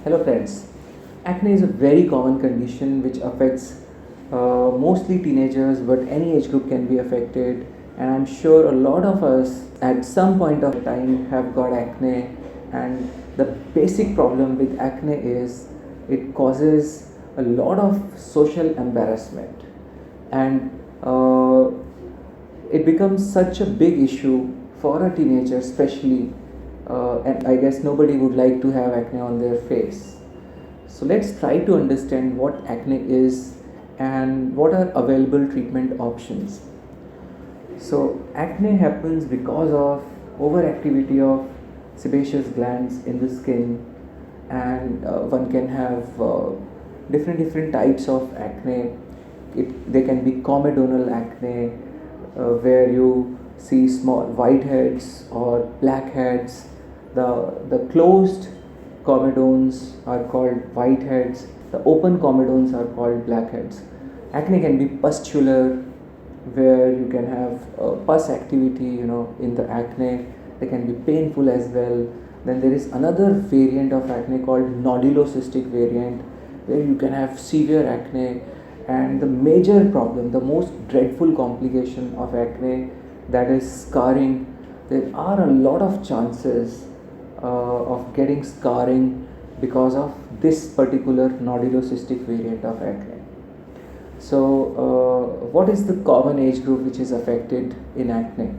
Hello friends. Acne is a very common condition which affects mostly teenagers, but any age group can be affected. And I'm sure a lot of us at some point of time have got acne. And the basic problem with acne is it causes a lot of social embarrassment. And it becomes such a big issue for a teenager, especially. And I guess nobody would like to have acne on their face. So let's try to understand what acne is and what are available treatment options. So acne happens because of overactivity of sebaceous glands in the skin, and one can have different types of acne. They can be comedonal acne, where you see small white heads or black heads. The closed comedones are called whiteheads. The open comedones are called blackheads. Acne can be pustular, where you can have pus activity, in the acne. They can be painful as well. Then there is another variant of acne called nodulocystic variant, where you can have severe acne. And the major problem, the most dreadful complication of acne, that is scarring. There are a lot of chances of getting scarring because of this particular nodulocystic variant of acne. So, what is the common age group which is affected in acne?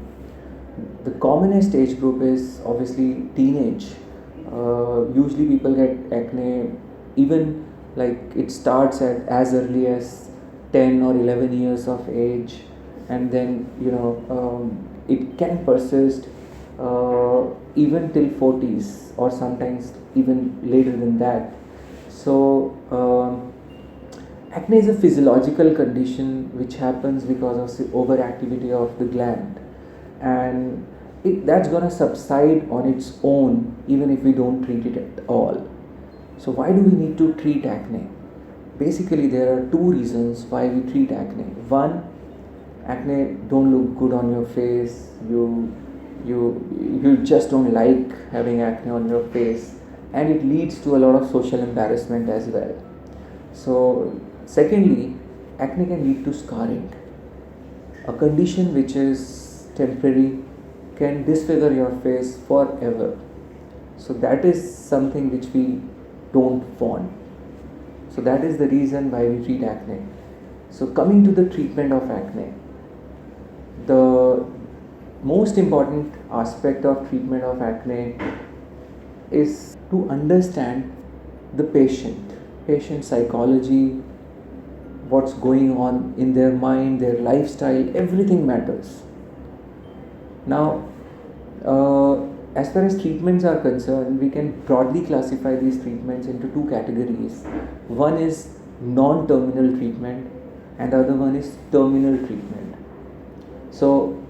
The commonest age group is obviously teenage. Usually, people get acne even like it starts at as early as 10 or 11 years of age, and then it can persist even till 40s or sometimes even later than that. So, acne is a physiological condition which happens because of the overactivity of the gland, and that's going to subside on its own even if we don't treat it at all. So, why do we need to treat acne? Basically, there are two reasons why we treat acne. One, acne don't look good on your face. You just don't like having acne on your face, and it leads to a lot of social embarrassment as well. So, secondly, acne can lead to scarring, a condition which is temporary, can disfigure your face forever. So, that is something which we don't want. So, that is the reason why we treat acne. So, coming to the treatment of acne, the most important aspect of treatment of acne is to understand the patient psychology, what's going on in their mind, their lifestyle, everything matters. Now, as far as treatments are concerned, we can broadly classify these treatments into two categories. One is non-terminal treatment, and the other one is terminal treatment. So,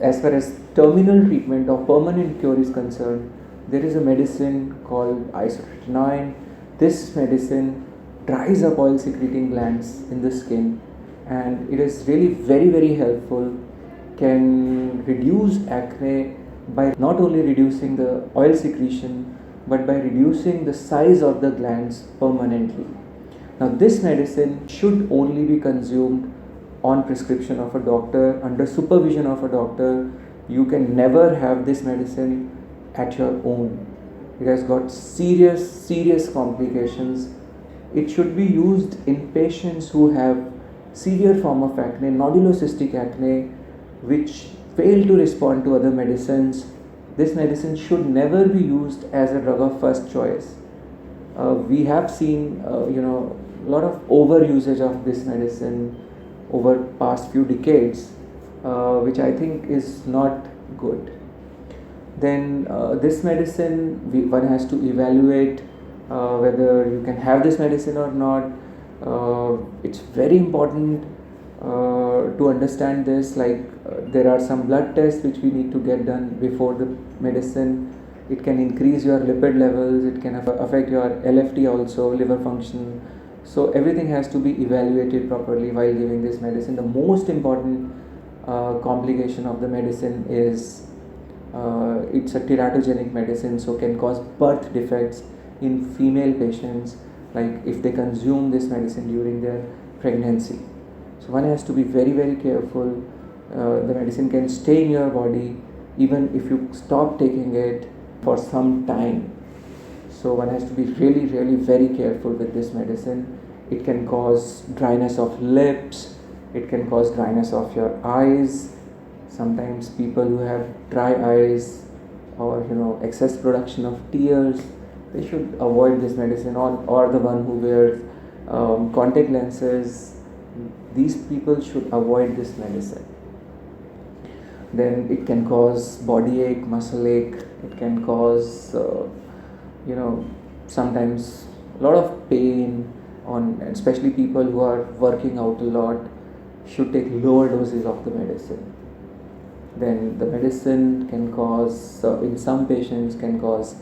as far as terminal treatment or permanent cure is concerned, there is a medicine called isotretinoin. This medicine dries up oil secreting glands in the skin, and it is really very helpful. Can reduce acne by not only reducing the oil secretion but by reducing the size of the glands permanently. Now, this medicine should only be consumed on prescription of a doctor, under supervision of a doctor. You can never have this medicine at your own. It has got serious complications. It should be used in patients who have severe form of acne, nodulocystic acne, which fail to respond to other medicines. This medicine should never be used as a drug of first choice. We have seen a lot of over usage of this medicine over past few decades, which I think is not good. Then this medicine, one has to evaluate whether you can have this medicine or not. It's very important to understand this. There are some blood tests which we need to get done before the medicine. It can increase your lipid levels. It can affect your LFT also, liver function. So everything has to be evaluated properly while giving this medicine. The most important complication of the medicine is it's a teratogenic medicine, so can cause birth defects in female patients, like if they consume this medicine during their pregnancy. So one has to be very, very careful. The medicine can stay in your body even if you stop taking it for some time. So one has to be really, really very careful with this medicine. It can cause dryness of lips, it can cause dryness of your eyes. Sometimes people who have dry eyes or excess production of tears, they should avoid this medicine. Or the one who wears contact lenses, these people should avoid this medicine. Then it can cause body ache, muscle ache, it can cause sometimes a lot of pain, on especially people who are working out a lot should take lower doses of the medicine. Then the medicine can cause, in some patients can cause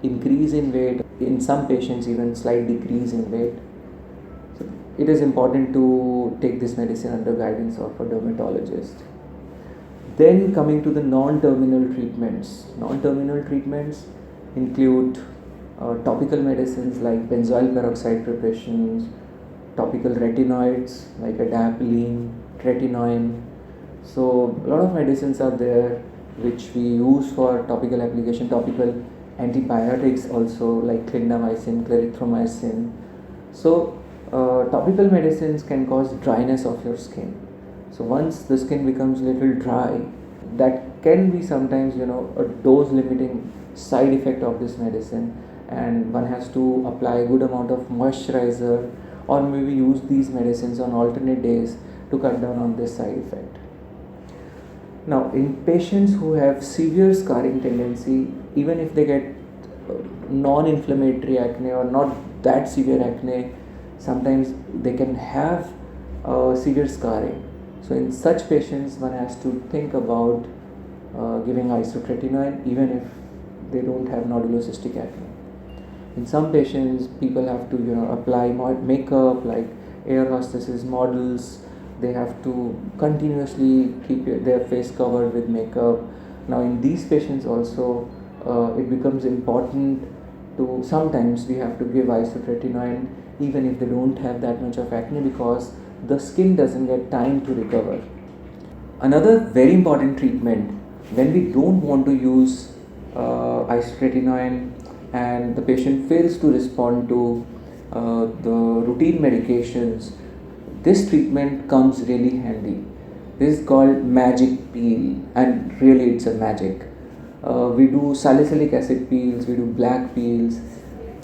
increase in weight, in some patients even slight decrease in weight. So it is important to take this medicine under guidance of a dermatologist. Then coming to the non-terminal treatments. Non-terminal treatments include topical medicines like benzoyl peroxide preparations, topical retinoids like adapalene, tretinoin. So a lot of medicines are there which we use for topical application. Topical antibiotics also like clindamycin, clarithromycin. So topical medicines can cause dryness of your skin. So once the skin becomes little dry, that can be sometimes a dose limiting side effect of this medicine, and one has to apply a good amount of moisturizer or maybe use these medicines on alternate days to cut down on this side effect. Now in patients who have severe scarring tendency, even if they get non-inflammatory acne or not that severe acne, sometimes they can have severe scarring. So in such patients, one has to think about giving isotretinoin even if they don't have nodulocystic acne. In some patients, people have to apply makeup like air hostesses, models. They have to continuously keep their face covered with makeup. Now in these patients also, it becomes important to, sometimes we have to give isotretinoin even if they don't have that much of acne, because the skin doesn't get time to recover. Another very important treatment when we don't want to use isotretinoin and the patient fails to respond to the routine medications, this treatment comes really handy. This is called magic peel, and really it's a magic. We do salicylic acid peels, we do black peels.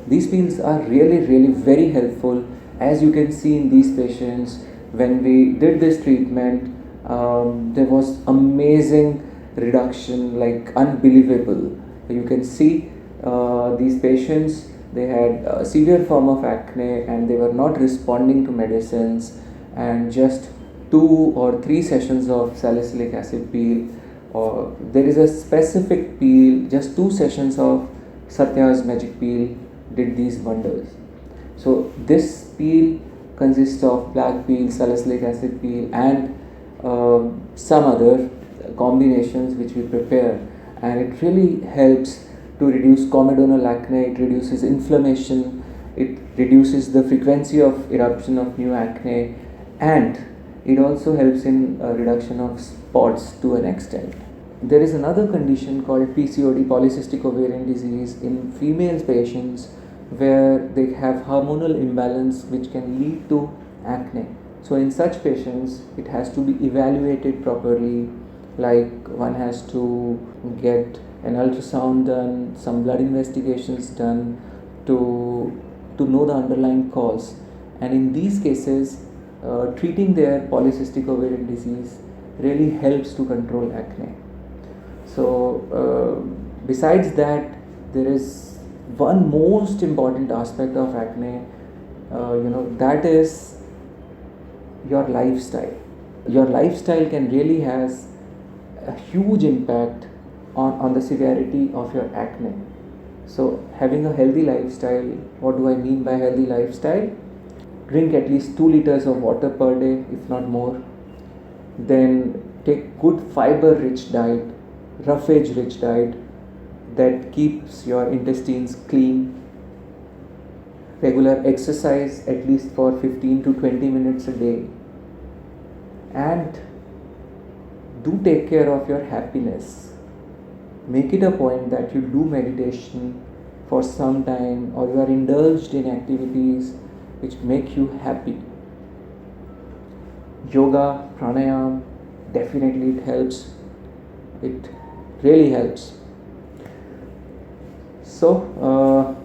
These peels are really, really very helpful. As you can see in these patients, when we did this treatment, there was amazing reduction, like unbelievable. You can see these patients, they had a severe form of acne and they were not responding to medicines, and just 2 or 3 sessions of salicylic acid peel, or there is a specific peel, just 2 sessions of Satya's magic peel did these wonders. So this peel consists of black peel, salicylic acid peel, and some other combinations which we prepare, and it really helps to reduce comedonal acne. It reduces inflammation, it reduces the frequency of eruption of new acne, and it also helps in reduction of spots to an extent. There is another condition called PCOD, polycystic ovarian disease, in female patients where they have hormonal imbalance which can lead to acne. So in such patients, it has to be evaluated properly, like one has to get an ultrasound done, some blood investigations done to know the underlying cause. And in these cases, treating their polycystic ovarian disease really helps to control acne. So besides that, there is one most important aspect of acne, that is your lifestyle. Your lifestyle can really has a huge impact on the severity of your acne. So having a healthy lifestyle, what do I mean by healthy lifestyle? Drink at least 2 liters of water per day, if not more. Then take good fiber rich diet, roughage rich diet that keeps your intestines clean. regular exercise at least for 15 to 20 minutes a day, and do take care of your happiness. Make it a point that you do meditation for some time, or you are indulged in activities which make you happy. Yoga, pranayam, definitely it helps. It really helps. So,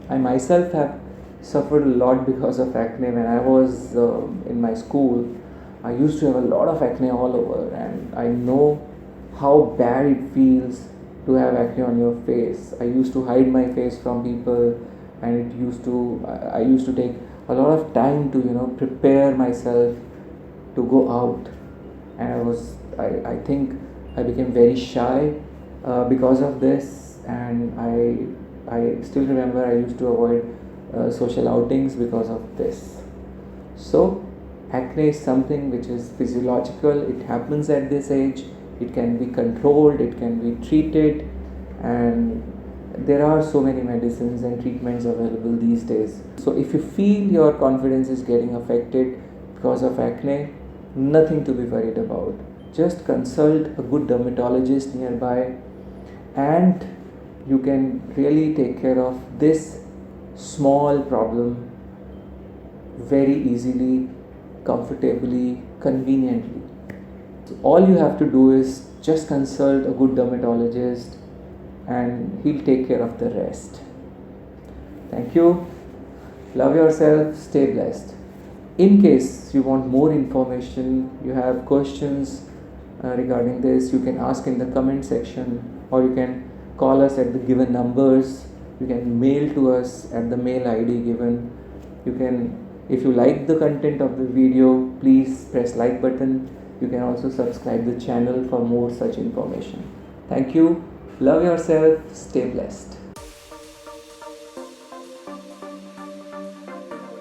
I myself have suffered a lot because of acne. When I was in my school, I used to have a lot of acne all over, and I know how bad it feels to have acne on your face. I used to hide my face from people, and I used to take a lot of time to prepare myself to go out, and I think I became very shy because of this, and I still remember I used to avoid social outings because of this. So acne is something which is physiological. It happens at this age. It can be controlled, it can be treated, and there are so many medicines and treatments available these days. So if you feel your confidence is getting affected because of acne, nothing to be worried about. Just consult a good dermatologist nearby, and you can really take care of this small problem very easily, comfortably, conveniently. So all you have to do is just consult a good dermatologist, and he'll take care of the rest. Thank you. Love yourself. Stay blessed. In case you want more information, you have questions regarding this, you can ask in the comment section, or you can call us at the given numbers. You can mail to us at the mail ID given. You can, if you like the content of the video, please press like button. You can also subscribe the channel for more such information. Thank you. Love yourself. Stay blessed.